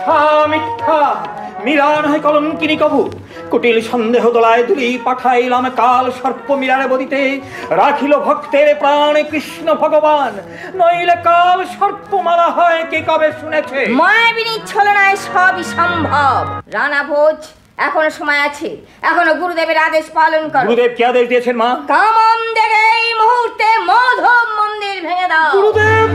মিথ্যা মিথ্যা, মীরা নহে কলঙ্কিনী কবু। কুটিল সন্দেহ দোলায় তুলি পাঠাইলাম কাল সর্প মীরারে বদিতে, রাখিল ভক্তের প্রাণ কৃষ্ণ ভগবান, নইলে কাল সর্প মালা হয় কে কবে শুনেছে। মায়াবিনী ছলনায় সবই সম্ভব। রানা ভোজ, এখনো সময় আছে, এখনো গুরুদেবের আদেশ পালন করো। গুরুদেব কি আদেশ দিয়েছেন মা? কামানদের এই মুহূর্তে মাধব মন্দির ভেঙে দাও। গুরুদেব,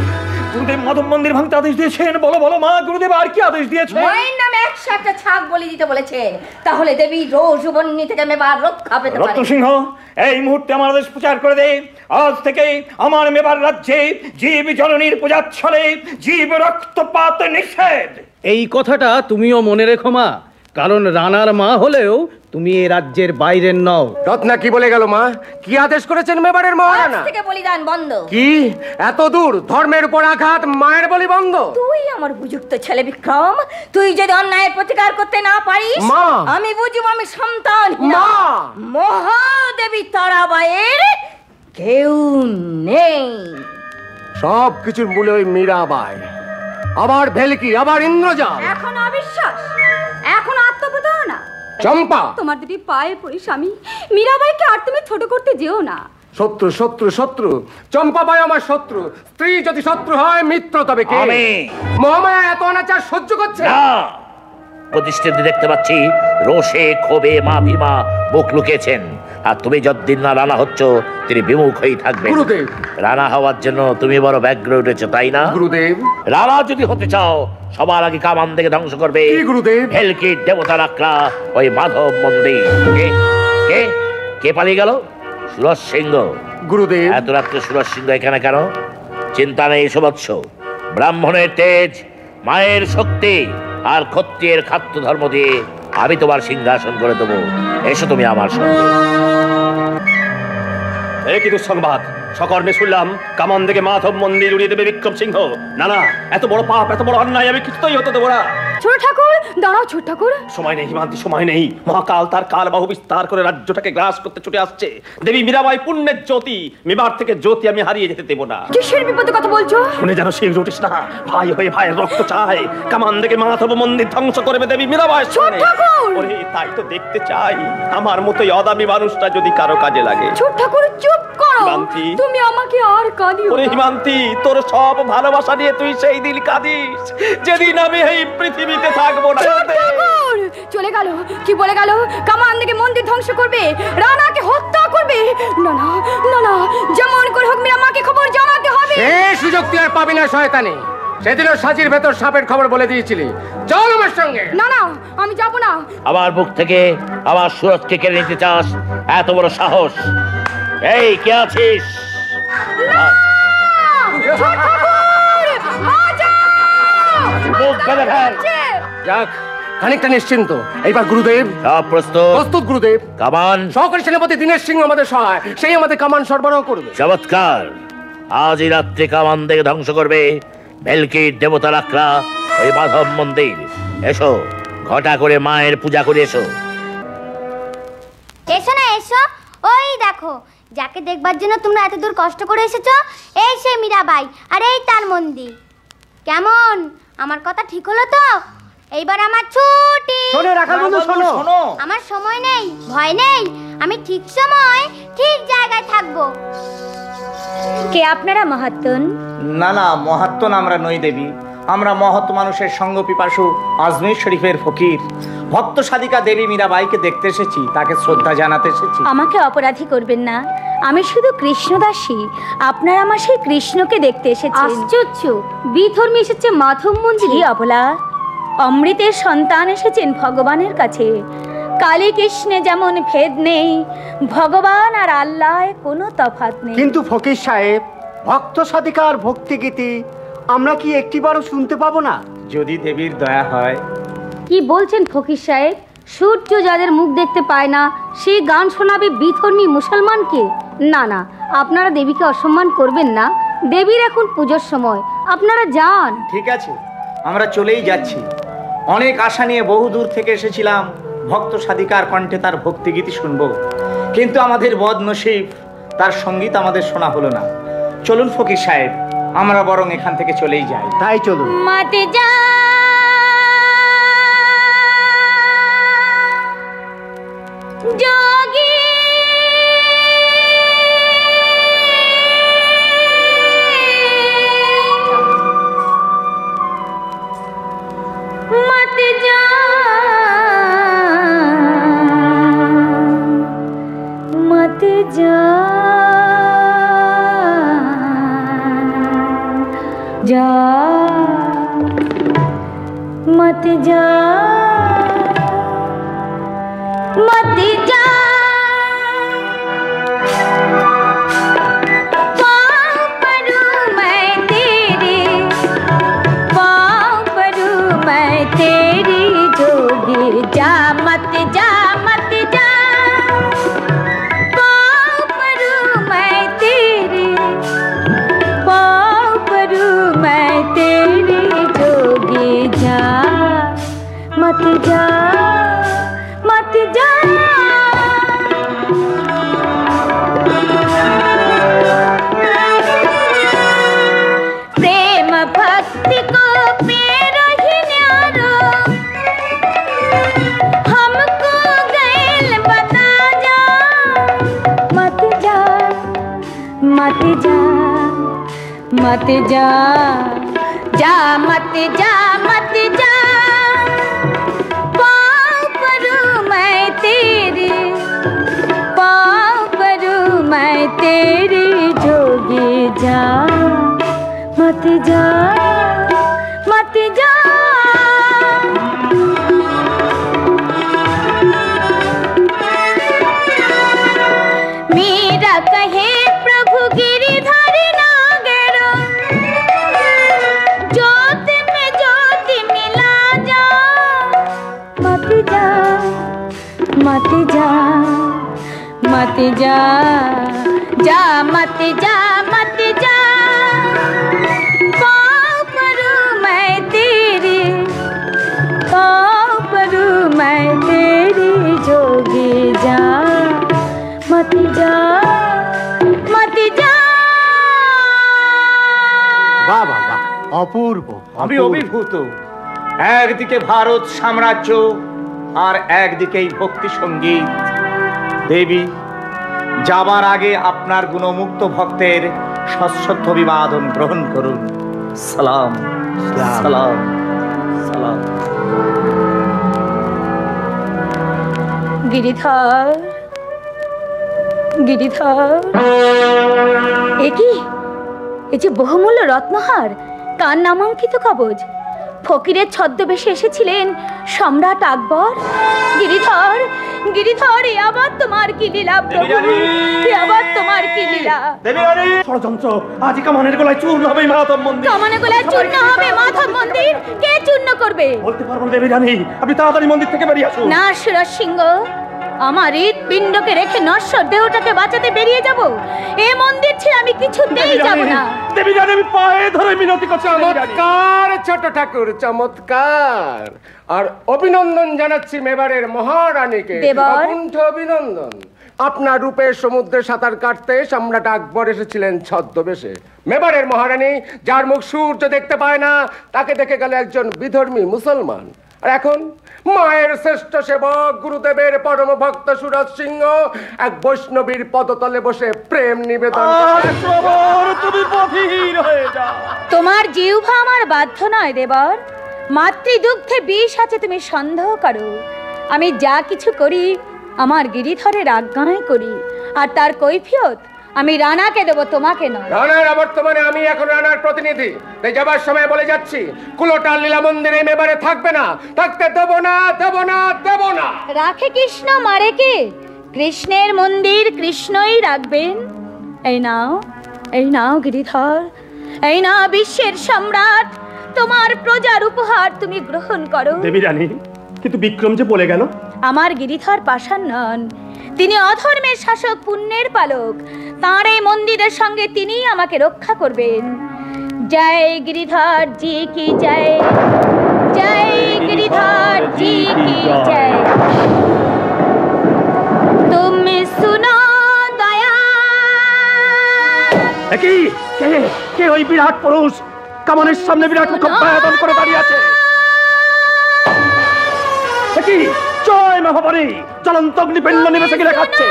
গুরুদেব মাধব মন্দির ভাঙতে আদেশ দিয়েছেন? বলো বলো মা, গুরুদেব আর কি আদেশ দিয়েছেন? মায়ের নামে 100টা ছাগ বলি দিতে বলেছেন, তাহলে দেবী রোজ বন্যি থেকে মেবার রক্ষা পেতে পারে। রত্নসিংহ, এই মুহূর্তে আমার আদেশ প্রচার করে দে। আজ থেকে আমার মেবার রাজ্যে জীব জননীর পূজা চলে, জীব রক্তপাত নিষেধ। এই কথাটা তুমিও মনে রেখো মা, কারণ রানার মা হলেও তুমি এই রাজ্যের বাইরের নও। রত্না কি বলে গেল মা? কি আদেশ করেছেন মেবারের মহারানা? আজ থেকে বলিদান বন্ধ। কি এত দূর? ধর্মের উপর আঘাত, মায়ের বলি বন্ধ? তুই আমার উপযুক্ত ছেলে বিক্রম, তুই যদি অন্যায়ের প্রতিকার করতে না পারিস, মা, আমি বুঝব আমি সন্তান মা। মহাদেবী তারাবাইয়ের কেউ নেই। সব কিছুর মূলে ওই মীরাবাই, আবার ভেলকি, আবার ইন্দ্রজাল। এখন অবিশ্বাস, এখন আত্মপ্রতারণা। চম্পা, তোমার দুটি পায়ে পড়ি স্বামী, মীরাবাইকে আর তুমি ছোট করতে যেও না। শত্রু শত্রু শত্রু, চম্পাবাই আমার শত্রু। স্ত্রী যদি শত্রু হয়, মিত্র তবে কে? মহামায়া এত অনাচার সহ্য করছে না। প্রতিষ্ঠিত দেখতে পাচ্ছি রোষে ক্ষোভে মা ভীমা মুখ লুকিয়েছেন, আর তুমি যতদিন না রানা হচ্ছ তিনি বিমুখ হয়েই থাকবে। গুরুদেব, রানা হওয়ার জন্য তুমি বড় ব্যগ্র উঠেছো, তাই না? গুরুদেব, রানা যদি হতে চাও সবার আগে কামান থেকে ধ্বংস করবে গুরুদেব ভেলকি দেবতা রাখলা ওই মাধব মন্দির। কে কে কে পালিয়ে গেল? সুরজ সিংহ। গুরুদেব, এত রাত্রে সুরজ সিংহ এখানে কেন? চিন্তা নেই সুবৎস, ব্রাহ্মণের তেজ, মায়ের শক্তি আর ক্ষত্রিয়ের খাদ্য ধর্ম দিয়ে আমি তোমার সিংহাসন করে দেবো। এসো তুমি আমার সঙ্গে। কি দুঃসংবাদ! সকর্মে শুনলাম কামান থেকে মাধব মন্দির উড়িয়ে দেবে বিক্রম সিংহ। না না, এত বড় পাপ, এত বড় অন্যায় আমি কিছুতেই হতে দেবো না। ছোট ঠাকুর দাঁড়াও, ছোট ঠাকুর। সময় নেই হিমান্তি, সময় নেই। মহাকাল তার কাল বাহু বিস্তার করে রাজ্যটাকে গ্রাস করতে ছুটে আসছে। দেবী মীরাবাই পুণ্যের জ্যোতি, মেবার থেকে জ্যোতি আমি হারিয়ে যেতে দেবো না। কিসের বিপদের কথা বলছো? শুনে যেন শির উঠিস না। ভাই হয়ে ভাইয়ের রক্ত চাই। কামান থেকে মাধব মন্দির ধ্বংস করবে দেবী মীরাবাই। ছোট ঠাকুর, ওরে তাই তো দেখতে চাই আমার মতোই অদামি মানুষটা যদি কারো কাজে লাগে। ছোট ঠাকুর চুপ করো, হিমান্তি, তুমি আমাকে আর কাঁদিও। ওরে হিমান্তি, তোর সব ভালোবাসা নিয়ে তুই সেই দিন কাঁদিস যেদিন আমি এই পৃথিবীতে থাকবো না। চলে গেল, কি বলে গেল? কামান থেকে মন্দির ধ্বংস করবে, রানাকে হত্যা করবে। না না না না, যেমন করে হোক মীরামাকে খবর জানাতে হবে। এই সুযোগ তুই আর পাবি না শয়তানি। সেদিনও সাজির ভেতর সাপের খবর বলে দিয়েছিলি। চল আমার সঙ্গে। না না, আমি যাব না। আমার বুক থেকে আমার সুরজকে কেড়ে নিতে চাস? এত বড় সাহস! এই কে আছিস? যাক, খানিকটা নিশ্চিন্ত। এইবার গুরুদেব সব প্রস্তুত? প্রস্তুত গুরুদেব। কামান সহকারী সেনাপতি দীনেশ সিংহ আমাদের সহায়, সেই আমাদের কামান সরবরাহ করবে। চমৎকার! আজ এই রাত্রে কামান থেকে ধ্বংস করবে ভেলকির দেবতা রাখলা ওই মাধব মন্দির। এসো, ঘটা করে মায়ের পূজা করে এসো। এসো না এসো, ওই দেখো যাকে দেখবার জন্য তোমরা এত দূর কষ্ট করে এসেছো, এই সেই মীরাবাই, আর এই তার মন্দির। কেমন, আমার কথা ঠিক হলো তো? এইবার আমার ছুটি। শোনো রাখাল বন্ধু, শোনো। আমার সময় নেই, ভয় নেই, আমি ঠিক সময় ঠিক জায়গায় থাকবো। কে আপনারা মহাত্মন? না না, মহাত্মন আমরা নই দেবী। আমরা মহৎ মানুষের সঙ্গ পিপাসু আজমির শরীফের ফকির ভক্ত সাধিকা দেবী মীরাবাইকে দেখতে এসেছি, তাকে শ্রদ্ধা জানাতে এসেছি। আমাকে অপরাধী করবেন না, আমি শুধু কৃষ্ণদাসী। আপনারা আমার সেই কৃষ্ণকে দেখতে এসেছেন। আশ্চর্য, বিধর্মী এসেছে মাধব মন্দিরে। অবলা, অমৃতের সন্তান এসেছেন ভগবানের কাছে। কালী কৃষ্ণে যেমন ভেদ নেই, ভগবান আর আল্লাহ কোনো তফাৎ নেই। কিন্তু ফকির সাহেব, ভক্ত সাধিকার ভক্তিগীতি আমরা কি একটিবারও শুনতে পাবো না? যদি দেবীর দয়া হয়। কি বলছেন ফকির সাহেব? সূর্য যাদের মুখ দেখতে পায় না, সেই গান শোনাবে বিধর্মী মুসলমানকে? না না, আপনারা দেবীকে অসম্মান করবেন না। দেবীর এখন পুজোর সময়, আপনারা যান। ঠিক আছে, আমরা চলেই যাচ্ছি। অনেক আশা নিয়ে বহু দূর থেকে এসেছিলাম ভক্ত সাধিকার কণ্ঠে তার ভক্তিগীতি শুনবো, কিন্তু আমাদের বদনসিব, তার সঙ্গীত আমাদের শোনা হলো না। চলুন ফকির সাহেব, আমরা বরং এখান থেকে চলেই যাই। তাই চলুন। মাতে যা जोगी मत जा मत जा जा मत जा मत जा पाँव परूं मैं तेरे पाँव परूं मैं तेरी जोगी जा मत जा मत जा पाँव परूं मैं तेरे पाँव परूं मैं तेरी जोगी जा मत जा मत जा प्रेम भक्ति को पेरो ही न्यारो हमको गैल बता जा मत जा मत जा मत जा जा मत जा मत जा पाँव परूं मैं तेरे पाँव परूं मैं तेरी जोगी जा मत जा मत जा मीरा कहे प्रभु गिरिधर नागेरो ज्योत में ज्योत मिला जा मत जा मत जा मत जा जा मत जा मत जा पाँव परूं मैं तेरे पाँव परूं मैं तेरी जोगी जा मत जा मत जा বাহ বাহ বাহ, অপূর্ব। আমি অপূর্ব। অভিভূত। একদিকে ভারত সাম্রাজ্য আর একদিকে এই ভক্তি সঙ্গীত। দেবী, যাবার আগে আপনার গুণমুক্ত ভক্তের সশ্রদ্ধ অভিবাদন গ্রহণ করুন। সালাম সালাম সালাম। गिरिधर गिरिधर এ যে বহুমূল্য রত্নহার, কার নামাঙ্কিত কবজ, ফকিরের ছদ্মবেশে এসেছিলেন সম্রাট আকবর। গিরিধর গিরিধর, এ আবার তোমার কি লীলা প্রভু, এ আবার তোমার কি লীলা। ষড়যন্ত্র, আজ কামানের গলায় চূর্ণ হবে মাধব মন্দির। কামানের গলায় চূর্ণ হবে মাধব মন্দির? কে চূর্ণ করবে? বলতে পারবো না দেবী রানী, আপনি তাড়াতাড়ি মন্দির থেকে বেরিয়ে আসুন। না সুরজ সিংহ, আমার হৃৎপিণ্ডকে রেখে নশ্বর দেহটাকে বাঁচাতে বেরিয়ে যাব? এ মন্দির ছেড়ে আমি কিছুতেই যাব না। দেবী রানী, আমি পায়ে ধরে মিনতি করছি। চমৎকার ছোট ঠাকুর, চমৎকার। আর অভিনন্দন জানাচ্ছি মেবারের মহারানীকে, দেবর। অকুণ্ঠ অভিনন্দন। আপনার রূপের সমুদ্রে সাঁতার কাটতে সম্রাট আকবর এসেছিলেন ছদ্মবেশে। মেবারের মহারানী, যার মুখ সূর্য দেখতে পায় না, তাকে দেখে গেল একজন বিধর্মী মুসলমান। আর এখন মায়ের শ্রেষ্ঠ সেবক গুরুদেবের পরম ভক্ত সুরজ সিংহ এক বৈষ্ণবীর পদতলে বসে প্রেম নিবেদন। তুমি পথিহীন হয়ে যাও। তোমার জিহ্বা আমার বাধ্য নয় দেবর। মাতৃদুগ্ধে বিষ আছে তুমি সন্দেহ করো। আমি যা কিছু করি আমার গিরিধরের আজ্ঞায় করি, আর তার কৈফিয়ত আমি রানাকে দেব, তোমাকে নয়। রানার বর্তমানে আমি এখন রানার প্রতিনিধি, তাই যাবার সময় বলে যাচ্ছি, কুলোটার লীলা মন্দিরে মেবারে থাকবে না, থাকতে দেব না, দেব না, দেব না। রাখে কৃষ্ণ, মারে কে? কৃষ্ণের মন্দির কৃষ্ণই রাখবেন। এই নাও গিরিধর, এই না বিশ্বের সম্রাট, তোমার প্রজার উপহার তুমি গ্রহণ করো। দেবী রানী, কিন্তু বিক্রম যে বলে গেল আমার গিরিধর পাষাণ নন, তিনি অধর্মের শাসক, পুণ্যের পালক। তাঁর এই মন্দিরের সঙ্গে তিনি আমাকে রক্ষা করবেন। জয় গিরিধর জি কি জয়, জয় গিরিধর জি কি জয়। তুমি শুনো দয়া। কে কে কে ওই বিরাট পুরুষ কামানের সামনে বিরাট মুখ আয়তন করে দাঁড়িয়ে আছে? কি জয় নভবরী জ্বলন্ত অগ্নিপিণ্ড নিবেশে গিয়ে দেখাচ্ছে।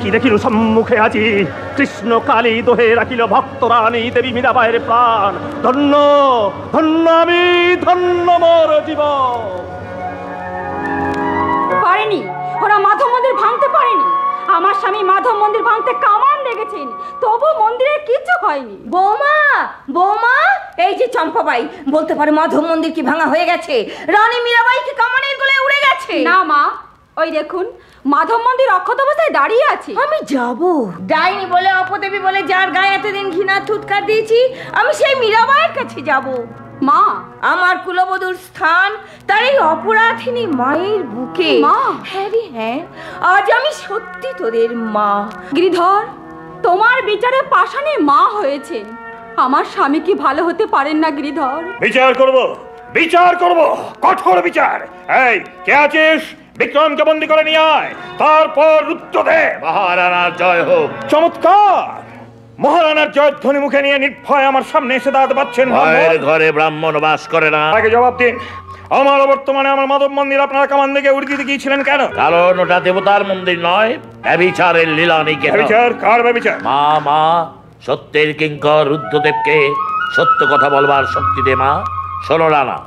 কি দেখিল সম্মুখে আজি কৃষ্ণ কালী দোহে রাখিল ভক্ত রানী দেবী মীরাবাইয়ের প্রাণ। ধন্য ধন্য আমি, ধন্য মোর জীবন। পারেনি, ওরা মাধব মন্দির ভাঙতে পারেনি। আমার স্বামী মাধব মন্দির ভাঙতে কামান লেগেছেন, তবু মন্দিরের কিছু হয়নি। বৌমা, বৌমা, এই যে চম্পাবাই বলতে পারে মাধব মন্দির কি ভাঙা হয়ে গেছে? রানী মীরাবাই কি কামানের গলায় উড়ে গেছে? না মা, ওই দেখুন মাধব মন্দির অক্ষত অবস্থায় দাঁড়িয়ে আছে। আমি যাব ডাইনি বলে অপদেবী বলে যার গায়ে এতদিন ঘৃণা থুতকার দিয়েছি, আমি সেই মীরাবাইয়ের কাছে যাব। মা, আমার কুলবধূর স্থান তার এই অপরাধিনী মায়ের বুকে। মা, হ্যাঁ রে হ্যাঁ, আজ আমি সত্যি তোদের মা। গিরিধর, তোমার বিচারে পাষাণে মা হয়েছেন। আমার স্বামী কি ভালো হতে পারেন না গিরিধর? বিচার করব, বিচার করব, কঠোর বিচার। এই কে আছিস? বিক্রমকে বন্দি করে নিয়ে আয়, তারপর রুদ্র দে। মহারানার জয় হোক। চমৎকার! মহারানার জয়ধ্বনি মুখে নিয়ে নির্ভয় আমার সামনে এসে দাঁড়াতে পারছেন। মায়ের ঘরে ব্রাহ্মণ বাস করে না। আগে জবাব দিন, আমার বর্তমানে আমার মাধব মন্দির আপনারা কামান থেকে উড়িয়ে দিতে গিয়েছিলেন কেন? কারণ ওটা দেবতার মন্দির নয়, ব্যভিচারের লীলা নিকেতন। ব্যভিচার? কার ব্যভিচার? মা, মা, সত্যের কিঙ্কর রুদ্রদেবকে সত্য কথা বলবার শক্তি দে মা। শোনো রানা,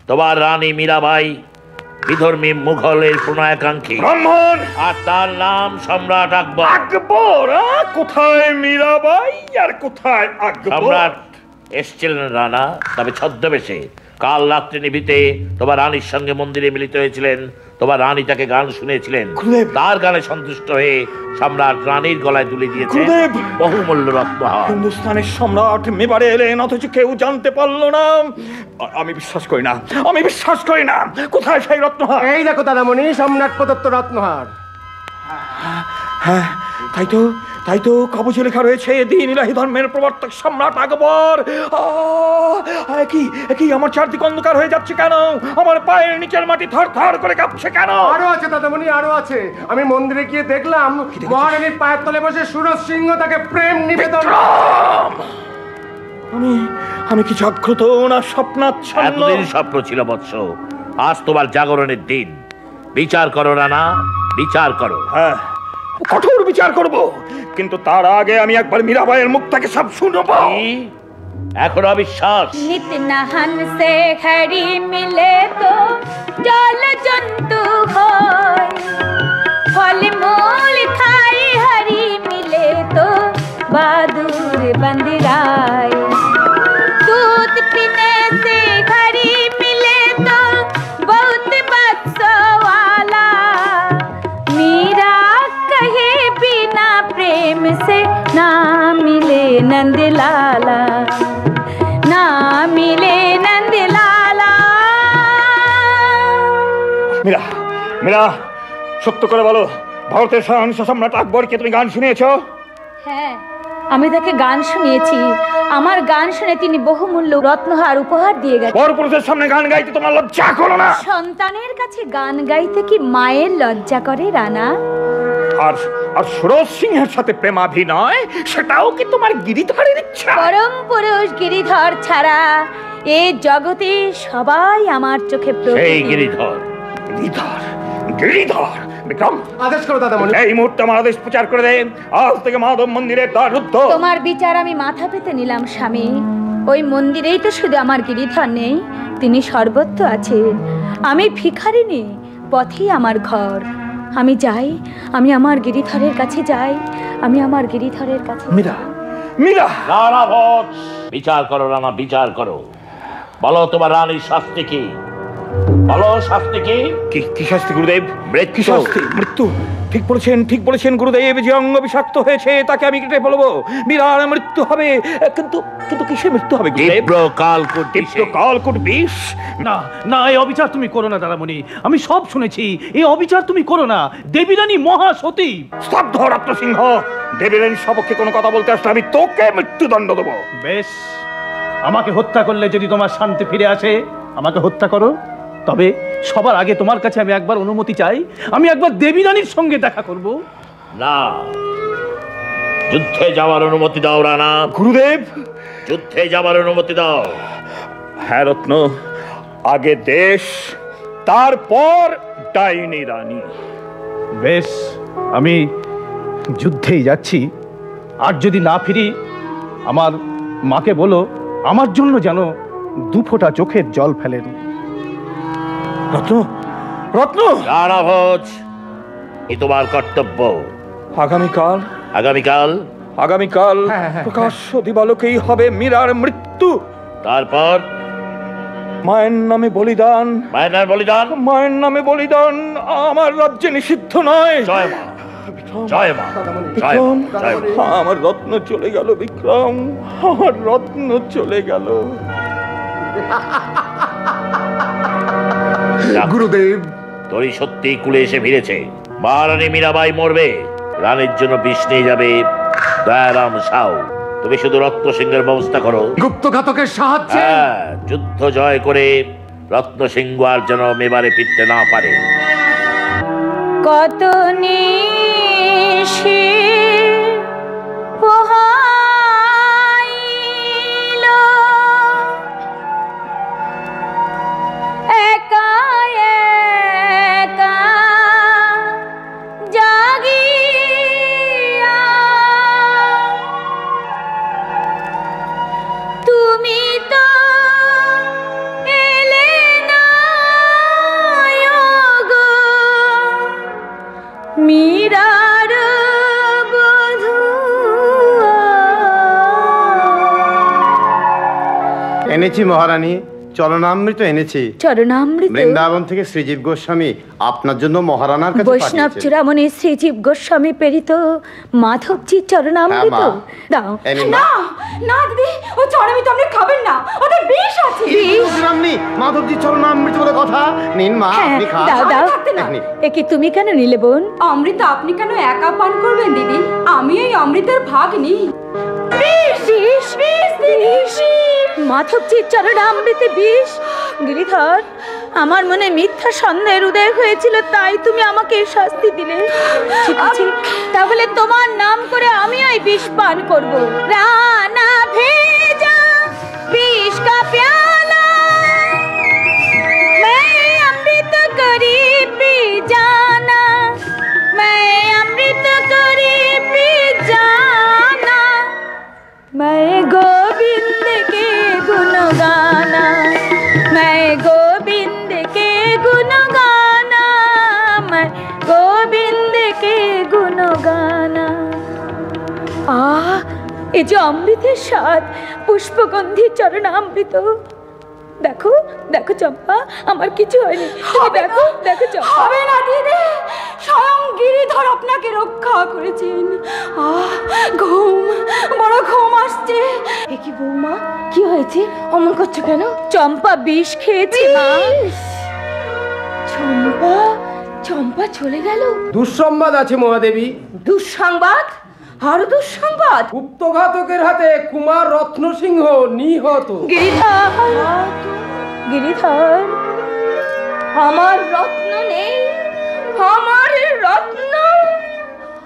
তোমার রানী মীরাবাই বিধর্মী মুঘলের প্রণয়াকাঙ্ক্ষী ব্রাহ্মণ, আর তার নাম সম্রাট আকবর। আকবর? কোথায় মীরাবাই আর কোথায় আকবর? সম্রাট এসছিলেন রানা, তবে ছদ্মবেশে। কাল রাত্রি নিভিতে তোমার রানীর সঙ্গে মন্দিরে মিলিত হয়েছিলেন। তোমার রানী তাকে গান শুনেছিলেন, তার গানে সন্তুষ্ট হয়ে সম্রাট রানীর গলায় তুলে দিয়েছে বহুমূল্য রত্নহার। হিন্দুস্তানের সম্রাট মেবারে এলেন, অথচ কেউ জানতে পারলো না। আমি বিশ্বাস করি না, আমি বিশ্বাস করি না। কোথায় সেই রত্নহার? এই দেখো দাদামণি, সম্রাট প্রদত্ত রত্নহার। হ্যাঁ, তাই তো কাগজে লেখা রয়েছে দ্বীন ইলাহি ধর্মের প্রবর্তক সম্রাট আকবর। কি আমার চারদিক অন্ধকার হয়ে যাচ্ছে কেন? আমার পায়ের নিচের মাটি থর থর করে কাঁপছে কেন? আরো আছে দাদামণি, আরো আছে। আমি মন্দিরে গিয়ে দেখলাম মহারানীর পায়ের তলে বসে সুরজ সিংহ তাকে প্রেম নিবেদন। আমি কি জাগ্রত না স্বপ্নাচ্ছন্ন? এতদিন স্বপ্ন ছিল বৎস, আজ তোমার জাগরণের দিন। বিচার করো রানা, বিচার করো। হ্যাঁ, কঠোর বিচার করব, কিন্তু তার আগে আমি একবার মীরাবাইয়ের মুখ থেকে সব শুনবো। এখন অবিশ্বাস। नित नहन से हरी मिले तो जल जंतु होय, फल मूल खाई हरी मिले तो बहादुर बंदिराय, दूध पीने से हरी मिले तो बहुत बदसवाला, मीरा कहे बिना प्रेम से ना मिले नंदलाला, ना मिले नंदलाला। মীরা, মীরা, সত্য করে বলো, ভারতের সহংস সম্রাট আকবরকে তুমি গান শুনিয়েছো? হ্যাঁ, আমি তাকে গান শুনিয়েছি। আমার গান শুনে তিনি বহুমূল্য রত্নহার উপহার দিয়ে গেছেন। পরপুরুষের সামনে গান গাইতে তোমার লজ্জা করো না? সন্তানের কাছে গান গাইতে কি মায়ের লজ্জা করে রানা? আর সুরজ সিংহের সাথে প্রেমাভিনয়, সেটাও কি তোমার গিরিধরের ইচ্ছা? পরম পুরুষ গিরিধর ছাড়া এই জগতে সবাই আমার চোখে সেই প্রতিদিন। গিরিধর। গিরিধর, গিরিধর। বিক্রম, আদেশ করো দাদামণি। এই মুহূর্তে আমার আদেশ প্রচার করে দেন, আজ থেকে মাধব মন্দিরের দ্বার রুদ্ধ। তোমার বিচার আমি মাথা পেতে নিলাম স্বামী। ওই মন্দিরেই তো শুধু আমার গিরিধর নেই, তিনি সর্বত্র আছেন। আমি ভিখারিনী, পথেই আমার ঘর। আমি যাই, আমি আমার গিরিধরের কাছে যাই, আমি আমার গিরিধরের কাছে। মীরা, মীরা! রানা ভোজ, বিচার করো রানা, বিচার করো। বলো তোমার রানীর শাস্তি কি? বলো শাস্তি কি? কি শাস্তি গুরুদেব? মৃত্যু। কি শাস্তি? মৃত্যু। ঠিক বলেছেন, ঠিক বলেছেন গুরুদেব। যে অঙ্গ বিষাক্ত হয়েছে তাকে আমি কেটে ফেলবো। মীরার মৃত্যু হবে। কিন্তু কিন্তু কিসে মৃত্যু হবে গুরুদেব? তীব্র কালকূট বিষ। না না, এই অবিচার তুমি করো না দাদামণি। আমি সব শুনেছি, এই অবিচার তুমি করো না। দেবীরানী মহাসতী। স্তব্ধ রত্নসিংহ! দেবীরানীর সপক্ষে কোনো কথা বলতে আসলে আমি তোকে মৃত্যুদণ্ড দেবো। বেশ, আমাকে হত্যা করলে যদি তোমার শান্তি ফিরে আসে, আমাকে হত্যা করো। তবে সবার আগে তোমার কাছে আমি একবার অনুমতি চাই, আমি একবার দেবীরানীর সঙ্গে দেখা করব। না, যুদ্ধে যাওয়ার অনুমতি দাও রানা। গুরুদেব! যুদ্ধে যাওয়ার অনুমতি দাও। হ্যাঁ রত্ন, আগে দেশ, তারপর ডাইনি রানী। বেশ, আমি যুদ্ধেই যাচ্ছি। আর যদি না ফিরি, আমার মাকে বলো আমার জন্য যেন 2 ফোঁটা চোখের জল ফেলেন। রত্ন, রত্ন! রানা ভোজ, এ তোমার কর্তব্য। আগামীকাল আগামীকাল প্রকাশ্য দিবালোকেই হবে মীরার মৃত্যু। তারপর মায়ের নামে বলিদান। মায়ের নামে বলিদান আমার রাজ্যে নিষিদ্ধ নয়। জয় মা, জয় মা, জয় বিক্রম, মা, জয় মা। আমার রত্ন চলে গেল। বিক্রম, আমার রত্ন চলে গেল। গুরুদেব, তোরই সত্যি কুলে এসে ফিরেছে। মহারানী মীরাবাই মরবে, রানীর জন্য বিষ নিয়ে যাবে দয়ারাম সাউ। তুমি শুধু রত্ন সিংহের ব্যবস্থা করো। গুপ্তঘাতকের সাহায্যে হ্যাঁ, যুদ্ধ জয় করে রত্ন সিংহ আর যেন মেবারে ফিরতে না পারে। কত নিশি পোহাইল একা একা জাগিয়া, তুমি তো এলে না গো মীরার বধূ। এনেছি মহারানী, চরণামৃত এনেছি। চরণামৃত? বৃন্দাবন থেকে শ্রীজীব গোস্বামী আপনার জন্য মহারানার কাছে বৈষ্ণব পাঠিয়েছেন। চূড়ামণি শ্রীজীব গোস্বামী প্রেরিত মাধবজির চরণামৃত। হ্যাঁ, মা। দাও। এই নিন, মা। না না দিদি, ও চরণামৃত আপনি খাবেন না, ওতে বিষ আছে। মাধবজির চরণামৃত বলে কথা। নিন মা, হ্যাঁ, আপনি খান। দাও দাও। থাকতে না। নিন। একে তুমি কেন নিলে বোন? অমৃত আপনি কেন একা পান করবেন দিদি? আমি এই অমৃতের ভাগ নিই। মাধবজির চরণামৃতে বিষ? গিরিধর, আমার মনে মিথ্যা সন্দেহের উদয় হয়েছিল, তাই তুমি আমাকে এই শাস্তি দিলে। ঠিক আছে, তাহলে তোমার নাম করে আমি ওই বিষ পান করব। রানা ভেজা বিষ কা প্যালা मैं अमृत करी पी जाना, मैं अमृत करी पी जाना, मैं गोविंद के गुण गाना, मैं गोविंद के गुण गाना, मैं गोविंद के गुण गाना। এই যে অমৃতের স্বাদ, পুষ্পগন্ধি চরণামৃত। দেখো দেখো চম্পা, আমার কিছু হয়নি। তুমি দেখো দেখো চম্পা। হবে না দিদি, স্বয়ং গিরিধর আপনাকে রক্ষা করেছেন। ঘুম, বড় ঘুম আসছে। এ কি বৌমা, কি হয়েছে? অমন করছো কেন? চম্পা বিষ খেয়েছে মা। চম্পা, চম্পা চলে গেল। দুঃসংবাদ আছে মহাদেবী। দুঃসংবাদ? আরো দুঃসংবাদ? গুপ্তঘাতকের হাতে কুমার রত্নসিংহ নিহত। গিরিধর, গিরিধর, আমার রত্ন নেই, আমার রত্ন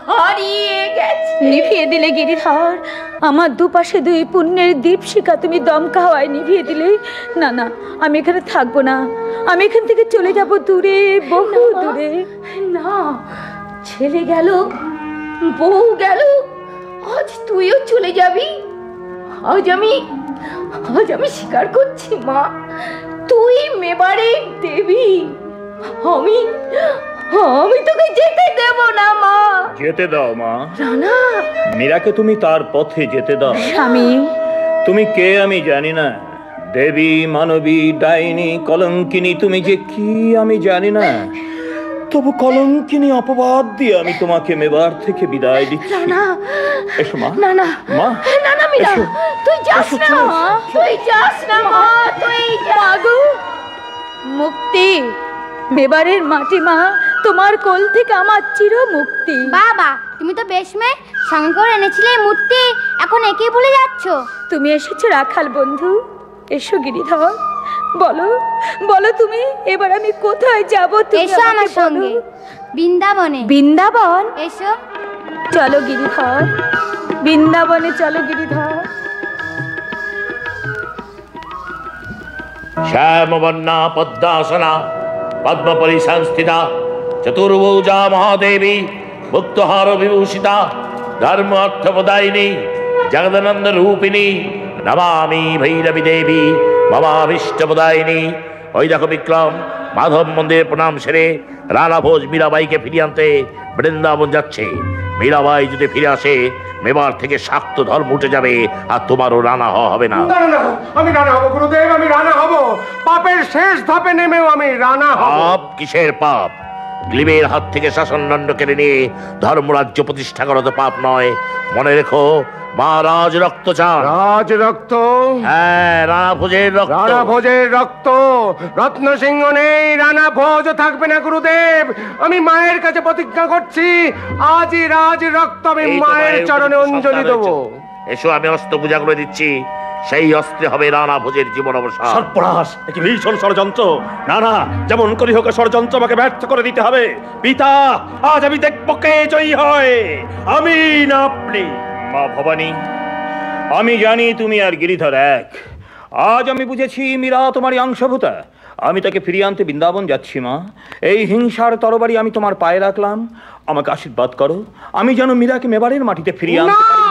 হারিয়ে গেছে। নিভিয়ে দিলে গিরিধর, আমার দুপাশে 2 পুণ্যের দীপশিখা তুমি দমকা হওয়ায় নিভিয়ে দিলে। না না, আমি এখানে থাকবো না, আমি এখান থেকে চলে যাব দূরে, বহু দূরে। না, ছেলে গেল, বউ গেল, আজ তুইও চলে যাবি। আজ আমি স্বীকার করছি মা, তুই মেবারের দেবী? আমি আমি তোকে যেতে দেব না মা। যেতে দাও মা। রানা, মীরাকে তুমি তার পথে যেতে দাও। স্বামী, তুমি কে আমি জানি না, দেবী, মানবী, ডাইনি, কলঙ্কিনী, তুমি যে কি আমি জানি না, তবু কলঙ্কিনী অপবাদ দিয়ে আমি তোমাকে মেবার থেকে বিদায় দিচ্ছি। রানা, এসো মা। না না মা, না না মীরা, এসো। তুই যাস না, তুই যাস না মা, তুই মাগো। মুক্তি, মেবারের মাটি মা, তোমার কোল থেকে আমার চির মুক্তি। বাবা, তুমি তো বেশ মেয়ে, সঙ্গে করে এনেছিলে এই মূর্তি, এখন একেই ভুলে যাচ্ছ। তুমি এসেছো রাখাল বন্ধু। এসো গিরিধর, বলো বলো তুমি এবার আমি কোথায় যাব? এসো আমার সঙ্গে বৃন্দাবনে। বৃন্দাবন? এসো। চলো গিরিধর, বৃন্দাবনে চলো গিরিধর। শ্যামবর্ণা পদ্মাসনা পদ্মপরি সংস্থিতা চতুর্ভুজা মহাদেবী মুক্তহার বিভূষিতা ধর্ম অর্থপ্রদায়িনী জগদানন্দ রূপিণী নমামি ভৈরবী দেবী মমাভীষ্টপ্রদায়িনী। ওই দেখো বিক্রম, মাধব মন্দিরে প্রণাম সেরে রানা ভোজ মীরাবাইকে ফিরিয়ে আনতে বৃন্দাবন যাচ্ছে। মীরাবাই যদি ফিরে আসে, মেবার থেকে শাক্ত ধর্ম উঠে যাবে, আর তোমারও রানা হওয়া হবে না। আমি রানা হব গুরুদেব, আমি রানা হব। পাপের শেষ ধাপে নেমেও আমি রানা হব। পাপ? কিসের পাপ? গ্লীবের হাত থেকে শাসনদণ্ড কেড়ে নিয়ে ধর্মরাজ্য প্রতিষ্ঠা করা তো পাপ নয়। মনে রেখো, মা রাজ রক্ত চান। রাজ রক্ত? হ্যাঁ, রানা ভোজের রক্ত। রানা ভোজের রক্ত। রত্ন সিংহ নেই, রানা ভোজ থাকবে না গুরুদেব। আমি মায়ের কাছে প্রতিজ্ঞা করছি, আজই রাজ রক্ত আমি এই তো মায়ের চরণে অঞ্জলি দেব। এসো, আমি অস্ত্র পূজা করে দিচ্ছি। সেই অস্ত্রে হবে রানা ভোজের জীবন অবসান। সর্বনাশ, একটি ভীষণ ষড়যন্ত্র। না না, যেমন করি হোক ষড়যন্ত্র আমাকে ব্যর্থ করে দিতে হবে। পিতা, আজ আমি দেখব কে জয়ী হয়, আমি না আপনি। মা ভবানী, আমি জানি তুমি আর গিরিধর এক। আজ আমি বুঝেছি মীরা তোমারই অংশভূতা। আমি তাকে ফিরিয়ে আনতে বৃন্দাবন যাচ্ছি মা। এই হিংসার তরবারি আমি তোমার পায়ে রাখলাম। আমাকে আশীর্বাদ করো, আমি যেন মীরাকে মেবারের মাটিতে ফিরিয়ে আনতে পারি।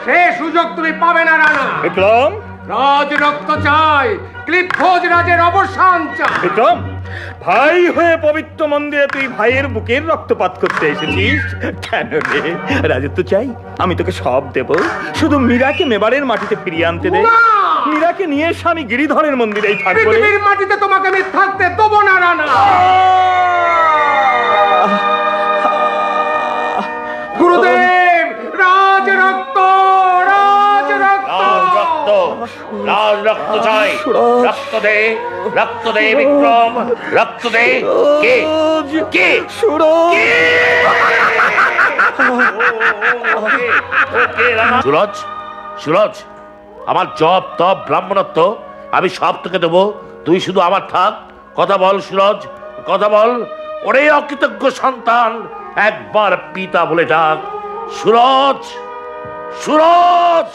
সে সুযোগ তুমি পাবে না রানা। বিক্রম, রাজ রক্ত চাই, ক্লিপ্পোজ রাজের অবসান চাই। বিক্রম, ভাই হয়ে পবিত্র মন্দিরে তুই ভাইয়ের বুকের রক্তপাত করতে এসেছিস কেন রে? রাজত্ব চাই, আমি তোকে সব দেব, শুধু মীরাকে মেবারের মাটিতে ফিরিয়ে আনতে দে। মীরাকে নিয়ে স্বামী গিরিধরের মন্দিরেই থাকবো। পৃথিবীর মাটিতে তোমাকে আমি থাকতে দেবো না রানা। গুরুদেব, রাজ রক্ত, রাজ রক্ত, লাল রক্ত চাই। রক্ত দে, রক্ত দে বিক্রম, রক্ত দে। কে কে সুরজ, সুরজ, আমার জপ তপ ব্রাহ্মণত্ব আমি সব তোকে দেবো, তুই শুধু আমার থাক। কথা বল সুরজ, কথা বল। ওরে অকৃতজ্ঞ সন্তান, একবার পিতা বলে ডাক। সুরজ, সুরজ,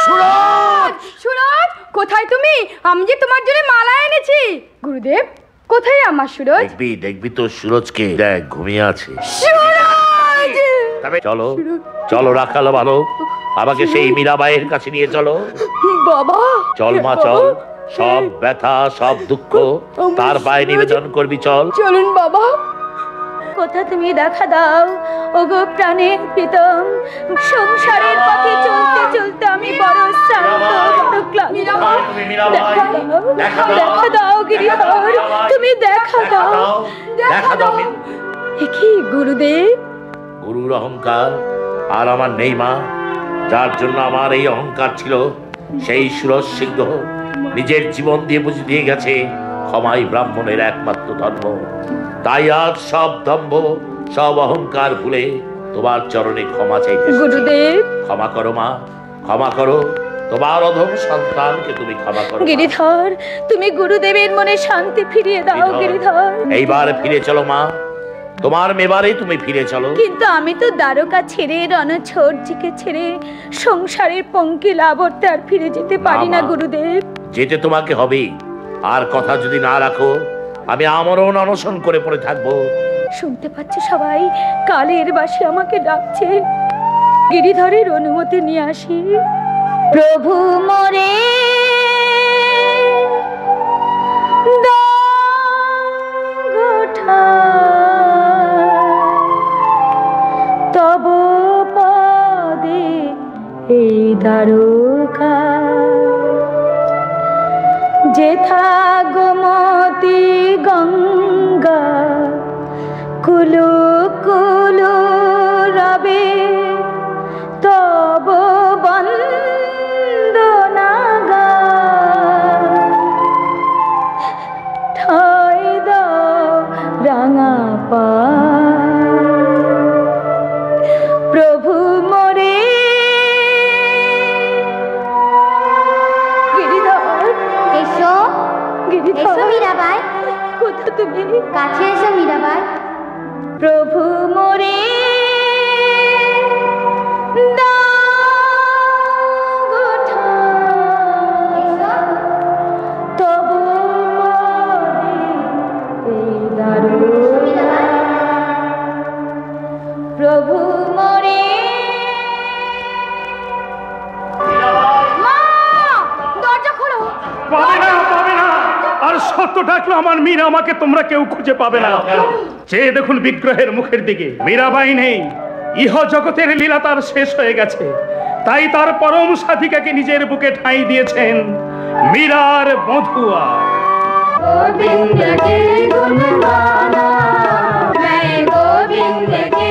সুরজ। সুরজ, কোথায় তুমি? আমি যে তোমার জন্য মালা এনেছি। গুরুদেব, কোথায় আমার সুরজ? দেখবি দেখবি তো সুরজকে, দেখ ঘুমিয়ে আছে। তবে চলো, চলো রাখালো ভালো, আমাকে সেই মীরাবাইয়ের কাছে নিয়ে চলো। বাবা, চল মা চল, সব ব্যথা সব দুঃখ তার পায়ে নিবেদন করবি। চল চলুন বাবা। কোথা তুমি দেখা দাও ওগো প্রাণের প্রীতম, সংসারের পথে চলতে চলতে আমি বড় শ্রান্ত, বড় ক্লান্ত। দেখা দাও গিরিধর, তুমি দেখা দাও, দেখা দাও। কি গুরুদেব? গুরুর অহংকার আর আমার নেই মা। যার জন্য আমার এই অহংকার ছিল, সেই সুরজ সিংহ নিজের জীবন দিয়ে বুঝে দিয়ে গেছে ক্ষমাই ব্রাহ্মণের একমাত্র ধর্ম। তাই আজ সব দম্ভ সব অহংকার ভুলে তোমার চরণে ক্ষমা চাইতে গুরুদেব। ক্ষমা করো মা, ক্ষমা করো। তোমার অধম সন্তানকে তুমি ক্ষমা করো। গিরিধর, তুমি গুরুদেবের মনে শান্তি ফিরিয়ে দাও গিরিধর। এইবার ফিরে চলো মা, তোমার মেবারে তুমি ফিরে চলো। কিন্তু আমি তো দ্বারকা ছেড়ে, রণছোড়জিকে ছেড়ে সংসারের পঙ্কিল আবর্তে আর ফিরে যেতে পারি না গুরুদেব। যেতে তোমাকে হবে, আর কথা যদি না রাখো আমি আমরণ অনশন করে পড়ে থাকবো। শুনতে পাচ্ছে সবাই, কালের বাসি আমাকে ডাকছে। গিরিধরের অনুমতি নিয়ে আসি। প্রভু মোরে যেথা গোমতী গঙ্গা কুলু কুলু রবে তব বন্দনা ঠাই দাও রাঙা পা প্রভু মোরে গিরিধর এসো এসো মীরাবাই। কোথা তুমি? কাছে এসো মীরাবাই। প্রভু মোরে প্রভু মোরে দরজা খোলো। পাবে না, পাবে না। আর সত্য ডাকলো আমার মীরা আমাকে তোমরা কেউ খুঁজে পাবে না। চেয়ে দেখুন বিগ্রহের মুখের দিকে, মীরাবাই নেই। ইহ জগতের লীলা তার শেষ হয়ে গেছে, তাই তার পরম সাধিকাকে নিজের বুকে ঠাঁই দিয়েছেন মীরার বধুয়া। গোবিন্দ কে গুণ গানা, मैं गोविंद के